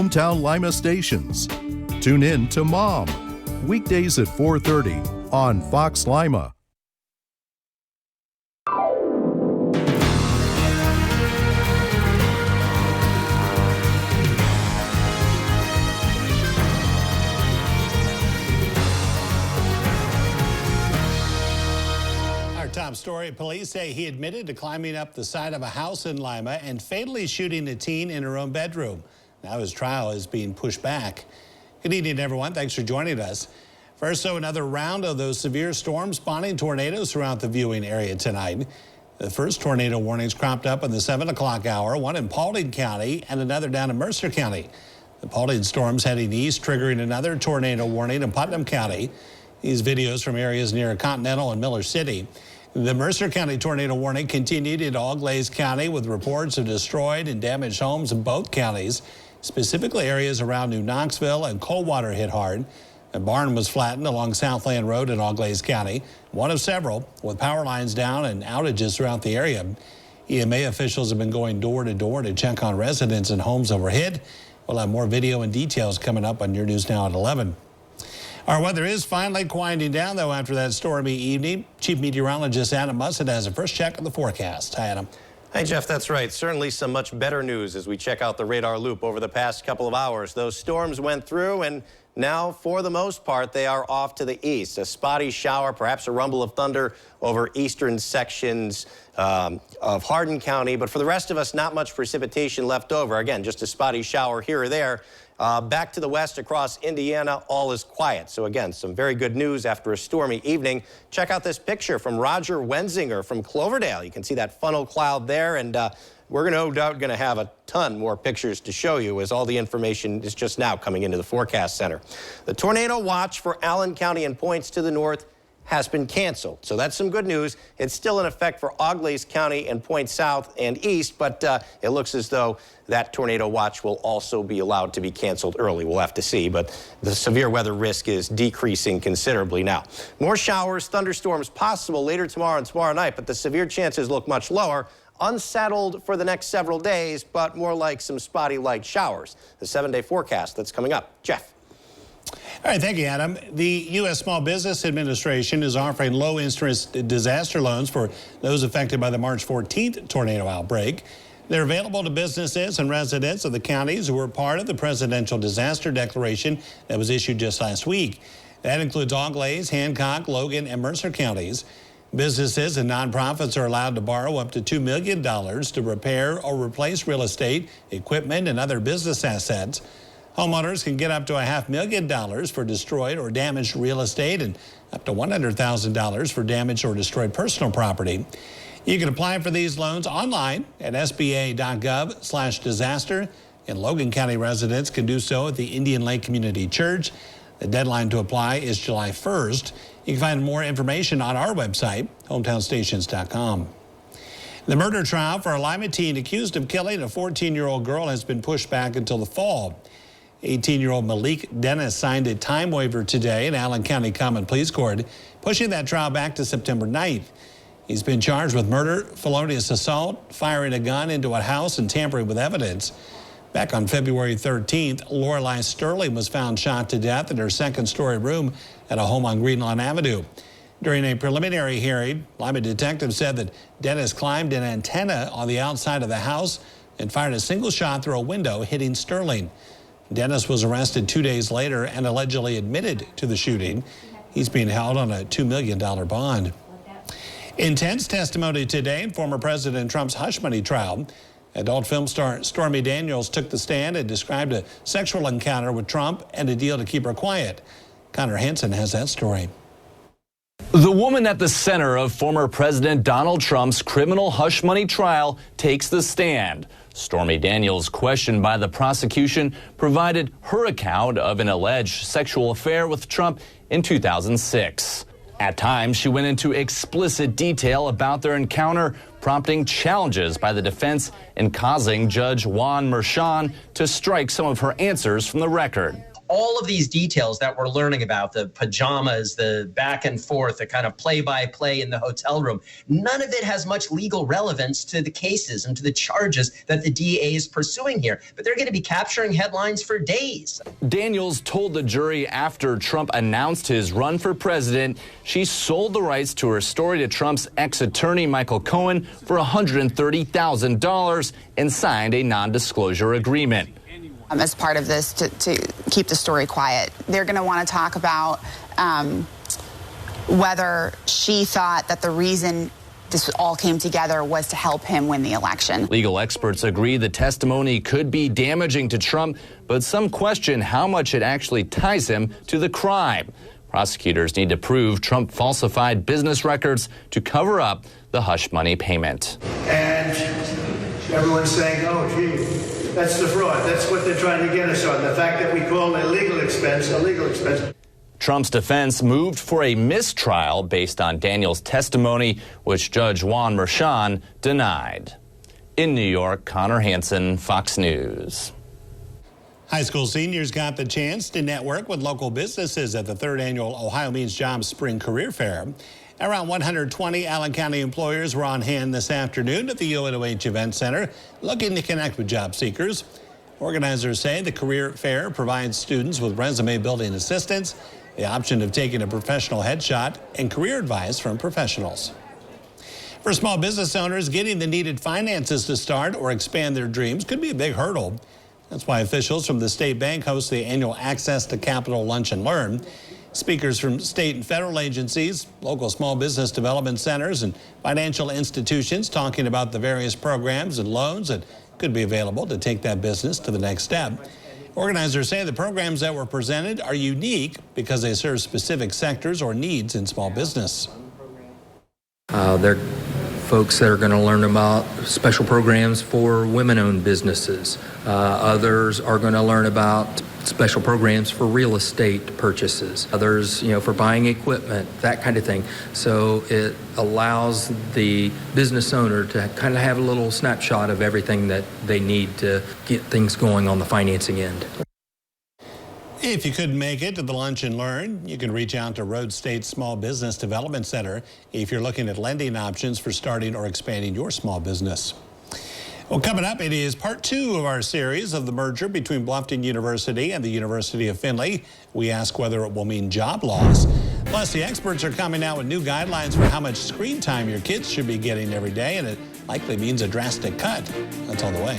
Hometown Lima stations. Tune in to Mom, weekdays at 4:30 on Fox Lima. Top story, police say he admitted to climbing up the side of a house in Lima and fatally shooting a teen in her own bedroom. Now his trial is being pushed back. Good evening, everyone. Thanks for joining us. First, another round of those severe storms spawning tornadoes throughout the viewing area tonight. The first tornado warnings cropped up in the 7 o'clock hour, one in Paulding County and another down in Mercer County. The Paulding storm's heading east, triggering another tornado warning in Putnam County. These videos from areas near Continental and Miller City. The Mercer County tornado warning continued in Auglaize County with reports of destroyed and damaged homes in both counties. Specifically, areas around New Knoxville and Coldwater hit hard. A barn was flattened along Southland Road in Auglaize County, one of several, with power lines down and outages throughout the area. EMA officials have been going door to door to check on residents and homes overhead. We'll have more video and details coming up on your News Now at 11. Our weather is finally quieting down, though, after that stormy evening. Chief Meteorologist Adam Mussett has a first check of the forecast. Hi, Adam. Hey, Jeff, that's right. Certainly some much better news as we check out the radar loop over the past couple of hours. Those storms went through, and now, for the most part, they are off to the east. A spotty shower, perhaps a rumble of thunder over eastern sections of Hardin County. But for the rest of us, not much precipitation left over. Again, just a spotty shower here or there. Back to the west across Indiana, all is quiet. So again, some very good news after a stormy evening. Check out this picture from Roger Wenzinger from Cloverdale. You can see that funnel cloud there, and we're no doubt going to have a ton more pictures to show you as all the information is just now coming into the forecast center. The tornado watch for Allen County and points to the north has been canceled. So that's some good news. It's still in effect for Auglaize County and points south and east, but it looks as though that tornado watch will also be allowed to be canceled early. We'll have to see, but the severe weather risk is decreasing considerably now. More showers, thunderstorms possible later tomorrow and tomorrow night, but the severe chances look much lower. Unsettled for the next several days, but more like some spotty light showers. The 7-day forecast that's coming up. Jeff. All right, thank you, Adam. The U.S. Small Business Administration is offering low-interest disaster loans for those affected by the March 14th tornado outbreak. They're available to businesses and residents of the counties who were part of the presidential disaster declaration that was issued just last week. That includes Auglaize, Hancock, Logan, and Mercer counties. Businesses and nonprofits are allowed to borrow up to $2 million to repair or replace real estate, equipment, and other business assets. Homeowners can get up to $500,000 for destroyed or damaged real estate and up to $100,000 for damaged or destroyed personal property. You can apply for these loans online at sba.gov/disaster, and Logan County residents can do so at the Indian Lake Community Church. The deadline to apply is July 1st. You can find more information on our website, hometownstations.com. The murder trial for a Lima teen accused of killing a 14-year-old girl has been pushed back until the fall. 18-year-old Malik Dennis signed a time waiver today in Allen County Common Pleas Court, pushing that trial back to September 9th. He's been charged with murder, felonious assault, firing a gun into a house, and tampering with evidence. Back on February 13th, Lorelei Sterling was found shot to death in her second-story room at a home on Greenlawn Avenue. During a preliminary hearing, Lima detectives said that Dennis climbed an antenna on the outside of the house and fired a single shot through a window, hitting Sterling. Dennis was arrested 2 days later and allegedly admitted to the shooting. He's being held on a $2 million bond. Intense testimony today in former President Trump's hush money trial. Adult film star Stormy Daniels took the stand and described a sexual encounter with Trump and a deal to keep her quiet. Connor Hansen has that story. The woman at the center of former President Donald Trump's criminal hush money trial takes the stand. Stormy Daniels, questioned by the prosecution, provided her account of an alleged sexual affair with Trump in 2006. At times, she went into explicit detail about their encounter, prompting challenges by the defense and causing Judge Juan Merchan to strike some of her answers from the record. all of these details that we're learning about, the pajamas, the back and forth, the kind of play-by-play in the hotel room, none of it has much legal relevance to the cases and to the charges that the DA is pursuing here. But they're going to be capturing headlines for days. Daniels told the jury after Trump announced his run for president, she sold the rights to her story to Trump's ex-attorney Michael Cohen for $130,000 and signed a non-disclosure agreement. As part of this, to keep the story quiet, they're going to want to talk about whether she thought that the reason this all came together was to help him win the election. Legal experts agree the testimony could be damaging to Trump, but some question how much it actually ties him to the crime. Prosecutors need to prove Trump falsified business records to cover up the hush money payment. And everyone's saying, oh, gee, that's the fraud. That's what they're trying to get us on. The fact that we call a legal expense a legal expense. Trump's defense moved for a mistrial based on Daniels' testimony, which Judge Juan Merchan denied. In New York, Connor Hansen, Fox News. High school seniors got the chance to network with local businesses at the 3rd annual Ohio Means Jobs Spring Career Fair. Around 120 Allen County employers were on hand this afternoon at the UNOH Event Center looking to connect with job seekers. Organizers say the career fair provides students with resume building assistance, the option of taking a professional headshot, and career advice from professionals. For small business owners, getting the needed finances to start or expand their dreams could be a big hurdle. That's why officials from the state bank host the annual Access to Capital Lunch and Learn. Speakers from state and federal agencies, local small business development centers, and financial institutions talking about the various programs and loans that could be available to take that business to the next step. Organizers say the programs that were presented are unique because they serve specific sectors or needs in small business. They're folks that are going to learn about special programs for women-owned businesses. Others are going to learn about special programs for real estate purchases. Others, for buying equipment, that kind of thing. So it allows the business owner to kind of have a little snapshot of everything that they need to get things going on the financing end. If you couldn't make it to the Lunch and Learn, you can reach out to Rhode State Small Business Development Center if you're looking at lending options for starting or expanding your small business. Well, coming up, it is part 2 of our series of the merger between Bluffton University and the University of Findlay. We ask whether it will mean job loss. Plus, the experts are coming out with new guidelines for how much screen time your kids should be getting every day, and it likely means a drastic cut. That's on the way.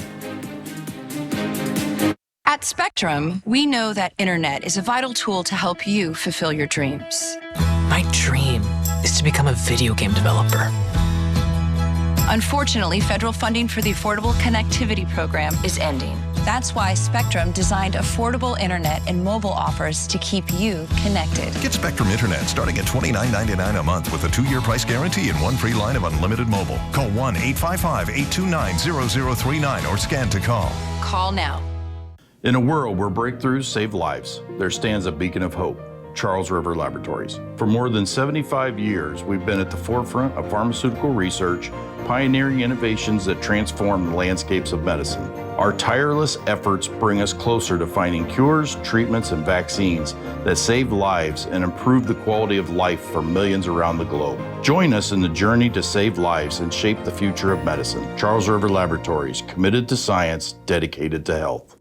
At Spectrum, we know that internet is a vital tool to help you fulfill your dreams. My dream is to become a video game developer. Unfortunately, federal funding for the Affordable Connectivity Program is ending. That's why Spectrum designed affordable internet and mobile offers to keep you connected. Get Spectrum Internet starting at $29.99 a month with a 2-year price guarantee and 1 free line of unlimited mobile. Call 1-855-829-0039 or scan to call. Call now. In a world where breakthroughs save lives, there stands a beacon of hope, Charles River Laboratories. For more than 75 years, we've been at the forefront of pharmaceutical research, pioneering innovations that transform the landscapes of medicine. Our tireless efforts bring us closer to finding cures, treatments, and vaccines that save lives and improve the quality of life for millions around the globe. Join us in the journey to save lives and shape the future of medicine. Charles River Laboratories, committed to science, dedicated to health.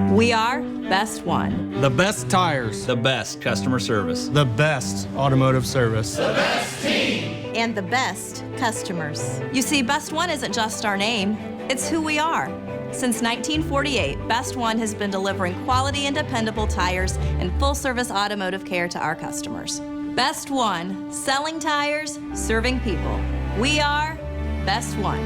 We are Best One. The best tires. The best customer service. The best automotive service. The best team. And the best customers. You see, Best One isn't just our name, it's who we are. Since 1948, Best One has been delivering quality and dependable tires and full-service automotive care to our customers. Best One, selling tires, serving people. We are Best One.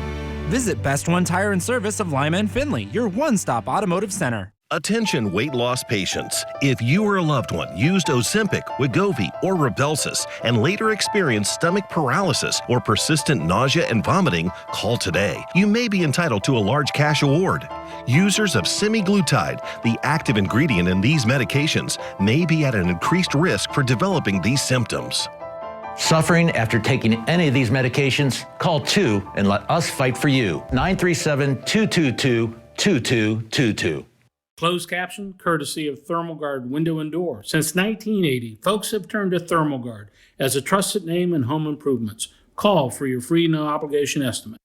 Visit Best One Tire and Service of Lima and Findlay, your one-stop automotive center. Attention weight loss patients. If you or a loved one used Ozempic, Wegovy, or Rybelsus and later experienced stomach paralysis or persistent nausea and vomiting, call today. You may be entitled to a large cash award. Users of semaglutide, the active ingredient in these medications, may be at an increased risk for developing these symptoms. Suffering after taking any of these medications? Call 2 and let us fight for you. 937-222-2222. Closed caption, courtesy of ThermalGuard Window and Door. Since 1980, folks have turned to ThermalGuard as a trusted name in home improvements. Call for your free no-obligation estimate.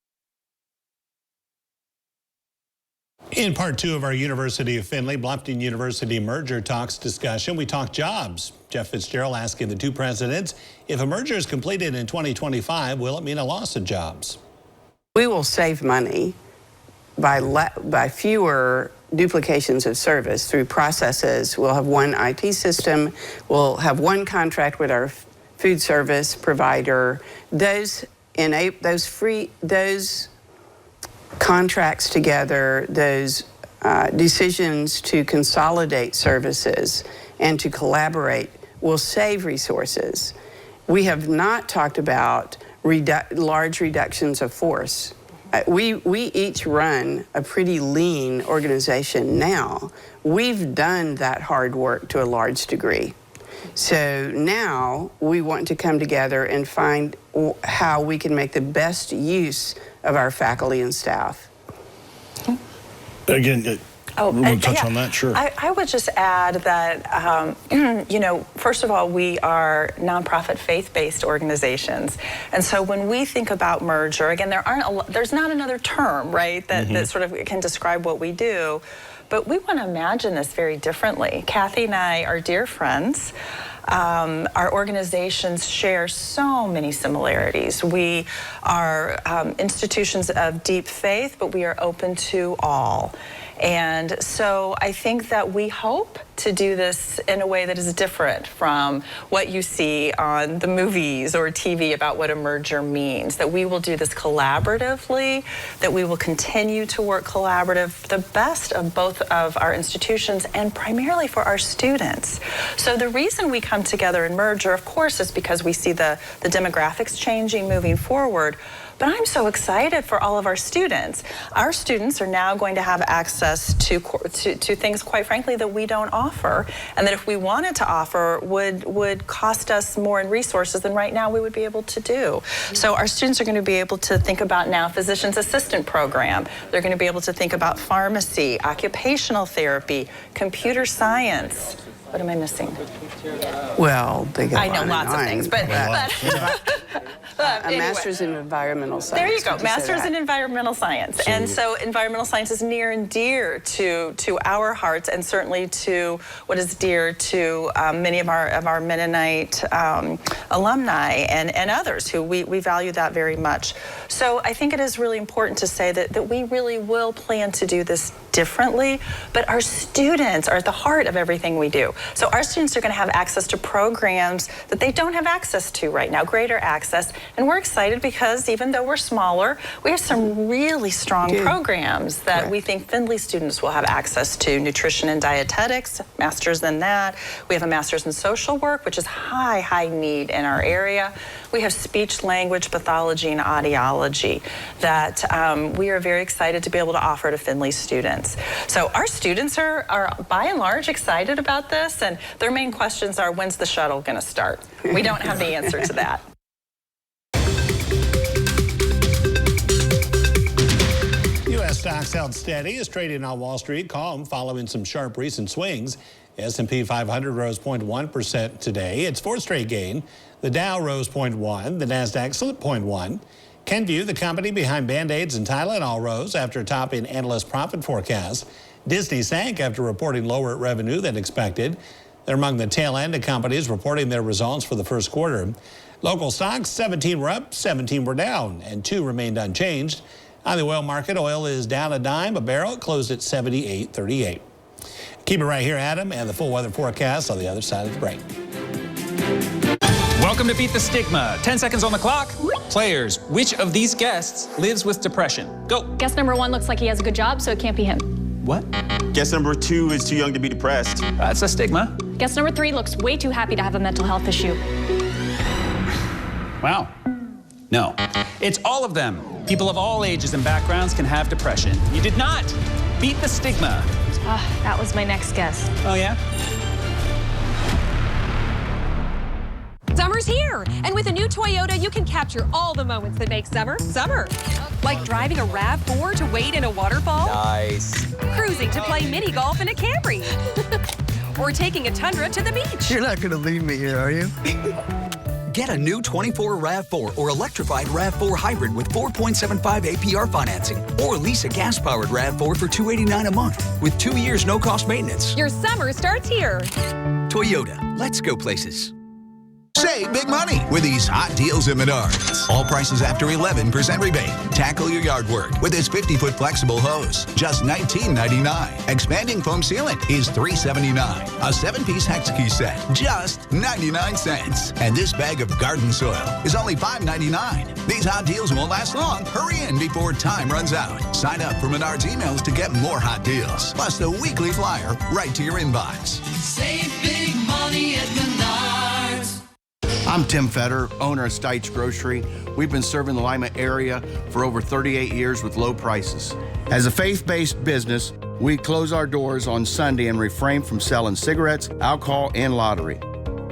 In part two of our University of Findlay Bluffton University merger talks discussion, we talk jobs. Jeff Fitzgerald asking the two presidents, if a merger is completed in 2025, will it mean a loss of jobs? We will save money by fewer duplications of service through processes. We'll have one IT system. We'll have one contract with our food service provider. Those contracts together, those decisions to consolidate services and to collaborate will save resources. We have not talked about large reductions of force. We each run a pretty lean organization now. We've done that hard work to a large degree. So now we want to come together and find how we can make the best use of our faculty and staff. Again, we'll touch on that, sure. I would just add that, you know, first of all, we are nonprofit faith-based organizations. And so when we think about merger, again, there's not another term, right, that sort of can describe what we do. But we want to imagine this very differently. Kathy and I are dear friends. Our organizations share so many similarities. We are institutions of deep faith, but we are open to all. And so I think that we hope to do this in a way that is different from what you see on the movies or TV about what a merger means, that we will do this collaboratively, that we will continue to work collaborative, the best of both of our institutions and primarily for our students. So the reason we come together in merger, of course, is because we see the demographics changing moving forward. But I'm so excited for all of our students. Our students are now going to have access to things, quite frankly, that we don't offer, and that if we wanted to offer would cost us more in resources than right now we would be able to do. So our students are going to be able to think about now physician's assistant program. They're going to be able to think about pharmacy, occupational therapy, computer science. What am I missing? Well, they go I know lots of things, but a anyway. master's in environmental science. There you go, master's in environmental science. And so environmental science is near and dear to our hearts, and certainly to what is dear to many of our Mennonite alumni and others who we value that very much. So I think it is really important to say that we really will plan to do this differently, but our students are at the heart of everything we do. So our students are going to have access to programs that they don't have access to right now, greater access. And we're excited because even though we're smaller, we have some really strong programs that we think Findlay students will have access to. Nutrition and dietetics, master's in that. We have a master's in social work, which is high need in our area. We have speech, language, pathology, and audiology that we are very excited to be able to offer to Findlay students. So our students are by and large excited about this, and their main questions are, when's the shuttle going to start? We don't have the answer to that. U.S. stocks held steady as trading on Wall Street calm following some sharp recent swings. S&P 500 rose 0.1% today. Its fourth straight gain. The Dow rose 0.1%. The Nasdaq slipped 0.1%. Kenvue, the company behind Band-Aids and Tylenol, rose after topping analyst profit forecasts. Disney sank after reporting lower revenue than expected. They're among the tail end of companies reporting their results for the first quarter. Local stocks, 17 were up, 17 were down, and 2 remained unchanged. On the oil market, oil is down a dime a barrel. It closed at $78.38. Keep it right here, Adam, and the full weather forecast on the other side of the break. Welcome to Beat the Stigma. 10 seconds on the clock. Players, which of these guests lives with depression? Go. Guess number 1 looks like he has a good job, so it can't be him. What? Guess number 2 is too young to be depressed. That's a stigma. Guess number 3 looks way too happy to have a mental health issue. Wow. No. It's all of them. People of all ages and backgrounds can have depression. You did not beat the stigma. That was my next guess. Oh, yeah? Summer's here, and with a new Toyota, you can capture all the moments that make summer, summer. Like driving a RAV4 to wade in a waterfall. Nice. Cruising to play mini golf in a Camry. Or taking a Tundra to the beach. You're not going to leave me here, are you? Get a new 24 RAV4 or electrified RAV4 hybrid with 4.75 APR financing. Or lease a gas-powered RAV4 for $289 a month with 2 years no-cost maintenance. Your summer starts here. Toyota, let's go places. Save big money with these hot deals at Menards. All prices after 11% rebate. Tackle your yard work with this 50-foot flexible hose, just $19.99. Expanding foam sealant is $3.79. A 7-piece Hexakey set, just 99 cents. And this bag of garden soil is only $5.99. These hot deals won't last long. Hurry in before time runs out. Sign up for Menards emails to get more hot deals. Plus the weekly flyer right to your inbox. Save big money at Menards. I'm Tim Fetter, owner of Stites Grocery. We've been serving the Lima area for over 38 years with low prices. As a faith-based business, we close our doors on Sunday and refrain from selling cigarettes, alcohol, and lottery.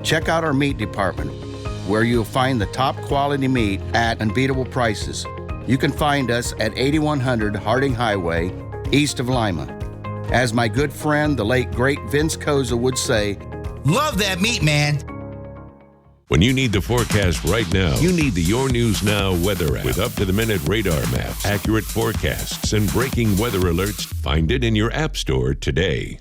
Check out our meat department, where you'll find the top quality meat at unbeatable prices. You can find us at 8100 Harding Highway, east of Lima. As my good friend, the late great Vince Koza would say, love that meat, man. When you need the forecast right now, you need the Your News Now weather app with up-to-the-minute radar maps, accurate forecasts, and breaking weather alerts. Find it in your app store today.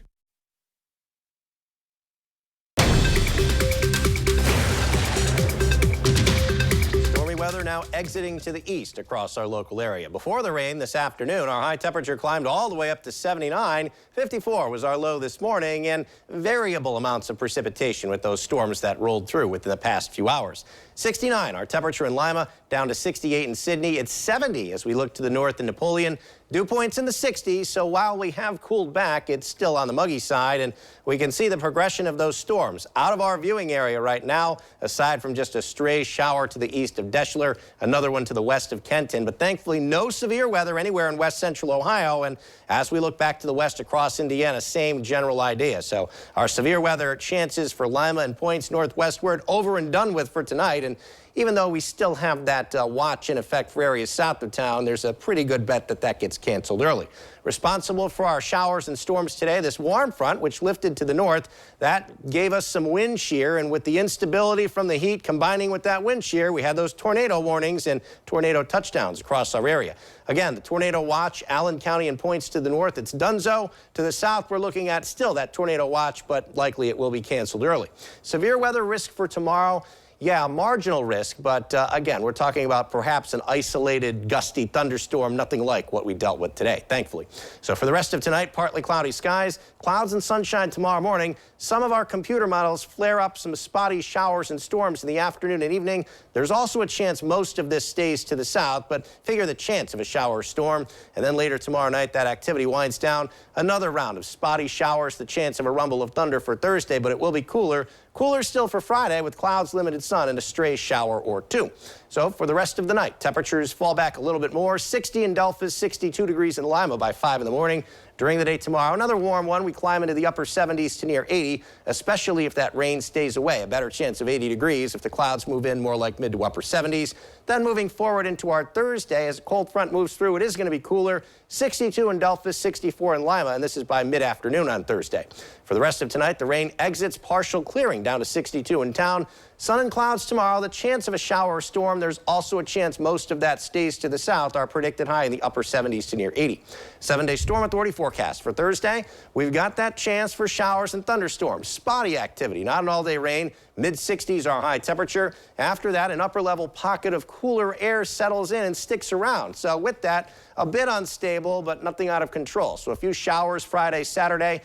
Weather now exiting to the east across our local area. Before the rain this afternoon, our high temperature climbed all the way up to 79. 54 was our low this morning, and variable amounts of precipitation with those storms that rolled through within the past few hours. 69, our temperature in Lima, down to 68 in Sydney. It's 70 as we look to the north in Napoleon. Dew points in the 60s, so while we have cooled back, it's still on the muggy side, and we can see the progression of those storms out of our viewing area right now, aside from just a stray shower to the east of Deschler, another one to the west of Kenton, but thankfully no severe weather anywhere in west central Ohio, and as we look back to the west across Indiana, same general idea. So our severe weather chances for Lima and points northwestward over and done with for tonight, and even though we still have that watch in effect for areas south of town, there's a pretty good bet that that gets canceled early. Responsible for our showers and storms today, this warm front, which lifted to the north, that gave us some wind shear, and with the instability from the heat combining with that wind shear, we had those tornado warnings and tornado touchdowns across our area. Again, the tornado watch, Allen County and points to the north, it's Dunzo. To the south, we're looking at still that tornado watch, but likely it will be canceled early. Severe weather risk for tomorrow. Yeah, marginal risk, but again, we're talking about perhaps an isolated gusty thunderstorm, nothing like what we dealt with today, thankfully. So for the rest of tonight, partly cloudy skies, clouds and sunshine tomorrow morning. Some of our computer models flare up some spotty showers and storms in the afternoon and evening. There's also a chance most of this stays to the south, but figure the chance of a shower or storm. And then later tomorrow night, that activity winds down. Another round of spotty showers, the chance of a rumble of thunder for Thursday, but it will be cooler. Cooler still for Friday with clouds, limited sun, and a stray shower or two. So for the rest of the night, temperatures fall back a little bit more. 60 in Delphus, 62 degrees in Lima by 5 in the morning. During the day tomorrow, another warm one. We climb into the upper 70s to near 80, especially if that rain stays away. A better chance of 80 degrees if the clouds move in more like mid to upper 70s. Then moving forward into our Thursday, as a cold front moves through, it is going to be cooler. 62 in Delphus, 64 in Lima, and this is by mid-afternoon on Thursday. For the rest of tonight, the rain exits, partial clearing down to 62 in town. Sun and clouds tomorrow, the chance of a shower or storm. There's also a chance most of that stays to the south. Our predicted high in the upper 70s to near 80. 7-day storm authority forecast for Thursday. We've got that chance for showers and thunderstorms. Spotty activity, not an all-day rain. Mid-60s our high temperature. After that, an upper-level pocket of cooler air settles in and sticks around. So with that, a bit unstable, but nothing out of control. So a few showers Friday, Saturday.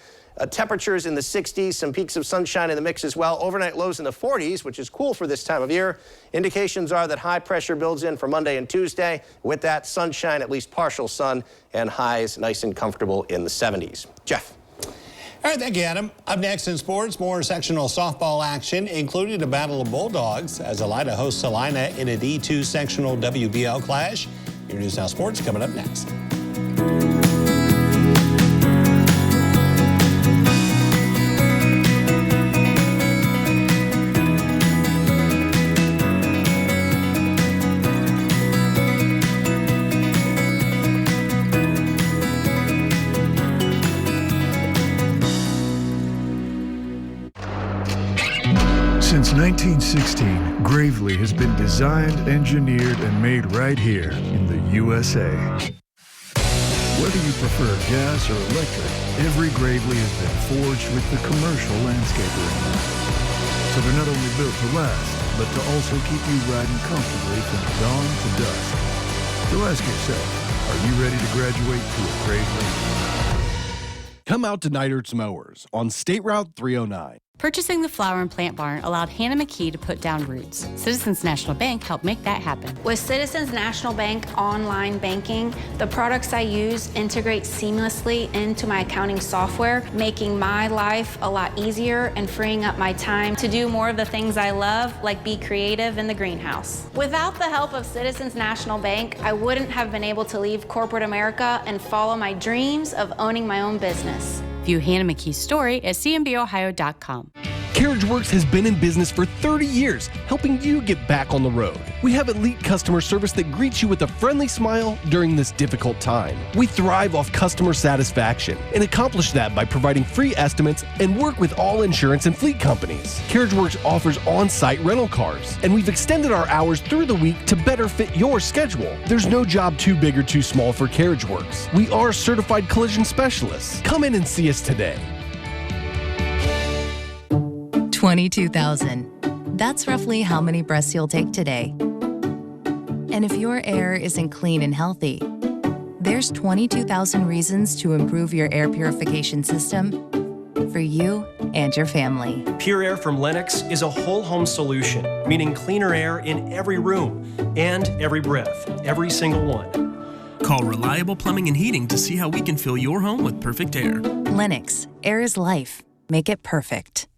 Temperatures in the 60s, some peaks of sunshine in the mix as well. Overnight lows in the 40s, which is cool for this time of year. Indications are that high pressure builds in for Monday and Tuesday. With that, sunshine, at least partial sun, and highs nice and comfortable in the 70s. Jeff. All right, thank you, Adam. Up next in sports, more sectional softball action, including a battle of Bulldogs as Elida hosts Salina in a D-2 sectional WBL clash. Your News Now Sports coming up next. Since 1916, Gravely has been designed, engineered, and made right here in the USA. Whether you prefer gas or electric, every Gravely has been forged with the commercial landscaper in mind. So they're not only built to last, but to also keep you riding comfortably from dawn to dusk. So ask yourself, are you ready to graduate to a Gravely? Come out to Neidert's Mowers on State Route 309. Purchasing the flower and plant barn allowed Hannah McKee to put down roots. Citizens National Bank helped make that happen. With Citizens National Bank online banking, the products I use integrate seamlessly into my accounting software, making my life a lot easier and freeing up my time to do more of the things I love, like be creative in the greenhouse. Without the help of Citizens National Bank, I wouldn't have been able to leave corporate America and follow my dreams of owning my own business. View Hannah McKee's story at cmbOhio.com. Carriage Works has been in business for 30 years, helping you get back on the road. We have elite customer service that greets you with a friendly smile during this difficult time. We thrive off customer satisfaction and accomplish that by providing free estimates and work with all insurance and fleet companies. Carriage Works offers on-site rental cars, and we've extended our hours through the week to better fit your schedule. There's no job too big or too small for Carriage Works. We are certified collision specialists. Come in and see us today. 22,000. That's roughly how many breaths you'll take today. And if your air isn't clean and healthy, there's 22,000 reasons to improve your air purification system for you and your family. Pure Air from Lennox is a whole home solution, meaning cleaner air in every room and every breath, every single one. Call Reliable Plumbing and Heating to see how we can fill your home with perfect air. Lennox, air is life. Make it perfect.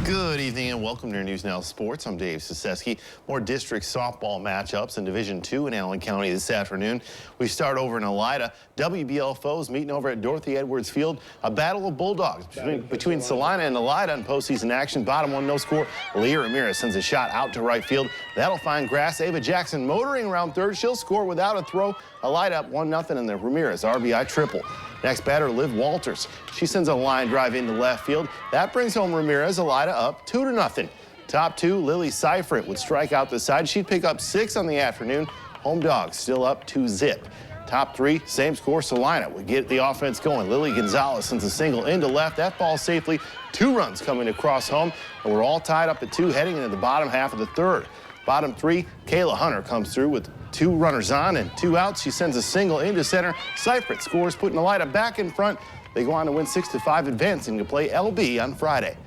Good evening and welcome to your News Now Sports. I'm Dave Saseski. More district softball matchups in Division II in Allen County this afternoon. We start over in Elida. WBL foes meeting over at Dorothy Edwards Field. A battle of bulldogs between Salina and Elida in postseason action. Bottom one, no score. Leah Ramirez sends a shot out to right field. That'll find grass. Ava Jackson motoring around third. She'll score without a throw. Elida up 1-0 in the Ramirez RBI triple. Next batter, Liv Walters. She sends a line drive into left field. That brings home Ramirez. Elida up 2-0. Top two, Lily Seifert would strike out the side. She'd pick up 6 on the afternoon. Home Dogs still up 2-0. Top three, same score. Salina would get the offense going. Lily Gonzalez sends a single into left. That falls safely. 2 runs coming across home. And we're all tied up at 2 heading into the bottom half of the third. Bottom three, Kayla Hunter comes through with 2 runners on and 2 outs. She sends a single into center. Seifert scores, putting Elida back in front. They go on to win 6-5, advancing to play LB on Friday.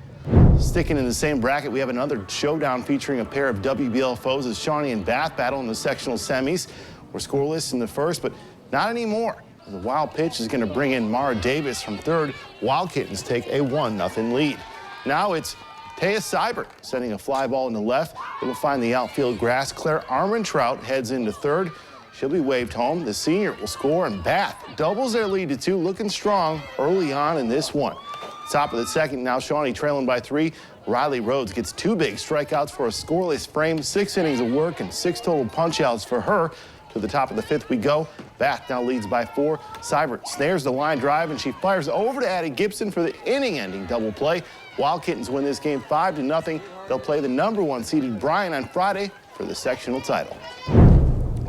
Sticking in the same bracket, we have another showdown featuring a pair of WBL foes as Shawnee and Bath battle in the sectional semis. We're scoreless in the first, but not anymore. The wild pitch is going to bring in Mara Davis from third. Wild Kittens take a 1-0 lead. Now it's Taya Seibert sending a fly ball into left. It'll find the outfield grass. Claire Armentrout heads into third. She'll be waved home. The senior will score, and Bath doubles their lead to 2, looking strong early on in this one. Top of the second, now Shawnee trailing by 3. Riley Rhodes gets 2 big strikeouts for a scoreless frame. 6 innings of work and 6 total punch-outs for her. To the top of the 5th we go. Bath now leads by 4. Seibert snares the line drive, and she fires over to Addie Gibson for the inning-ending double play. Wild Kittens win this game 5-0. They'll play the #1 seeded Bryan on Friday for the sectional title.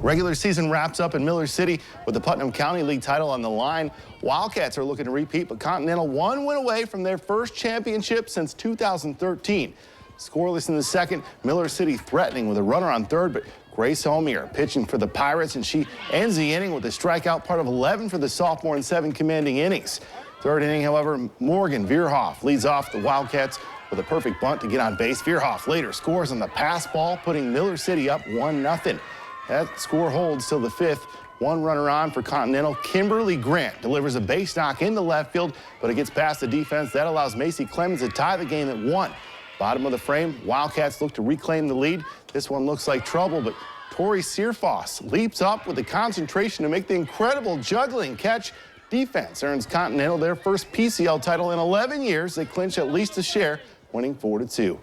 Regular season wraps up in Miller City with the Putnam County League title on the line. Wildcats are looking to repeat, but Continental 1 win away from their first championship since 2013. Scoreless in the second, Miller City threatening with a runner on third, but Grace Homier pitching for the Pirates, and she ends the inning with a strikeout, part of 11 for the sophomore in 7 commanding innings. Third inning, however, Morgan Veerhoff leads off the Wildcats with a perfect bunt to get on base. Veerhoff later scores on the pass ball, putting Miller City up 1-0. That score holds till the 5th. 1 runner on for Continental. Kimberly Grant delivers a base knock into left field, but it gets past the defense. That allows Macy Clemens to tie the game at 1. Bottom of the frame, Wildcats look to reclaim the lead. This one looks like trouble, but Tori Searfoss leaps up with the concentration to make the incredible juggling catch. Defense earns Continental their first PCL title in 11 years. They clinch at least a share, winning 4-2.